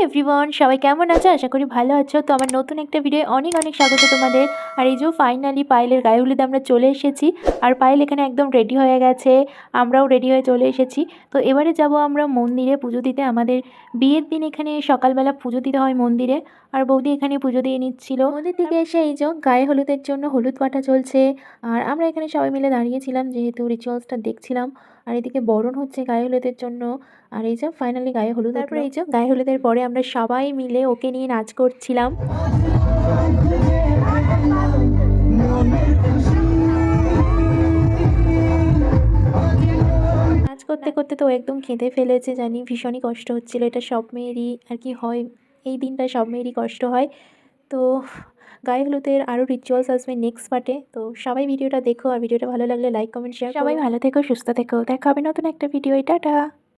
Everyone, সবাই কেমন আছো? আশা করি ভালো আছো। তো আমার নতুন একটা ভিডিও অনেক অনেক স্বাগত তোমাদের। আর এই যে ফাইনালি পায়েলের গায়ে হলুদে আমরা চলে এসেছি। আর পায়েল এখানে একদম রেডি হয়ে গেছে, আমরাও রেডি হয়ে চলে এসেছি। তো এবারে যাব আমরা মন্দিরে পুজো দিতে। আমাদের বিয়ের দিন এখানে সকালবেলা পুজো দিতে হয় মন্দিরে। আর বৌদি এখানে পুজো দিয়ে নিচ্ছিল। মন্দির থেকে এসে এই যে গায়ে হলুদের জন্য হলুদ কাটা চলছে। আর আমরা এখানে সবাই মিলে দাঁড়িয়েছিলাম, যেহেতু রিচুয়ালসটা দেখছিলাম। আর এদিকে বরণ হচ্ছে গায়ে হলুদের জন্য। আর এই যে ফাইনালি গায়ে হলুদ, তারপরে এই যে গায়ে হলুদের পরে আমরা সবাই মিলে ওকে নিয়ে নাচ করছিলাম। নাচ করতে করতে তো একদম কেঁদে ফেলেছে, জানি ভীষণই কষ্ট হচ্ছিল। এটা সব মেয়েরই আর কি হয়, এই দিনটা সব মেয়েরই কষ্ট হয়। তো গায়ে হলুদের আরও রিচুয়ালস আসবে নেক্সট পার্টে। তো সবাই ভিডিওটা দেখো, আর ভিডিওটা ভালো লাগলে লাইক কমেন্ট শেয়ার। সবাই ভালো থেকো, সুস্থ থেকো, দেখা হবে নতুন একটা ভিডিও। টাটা।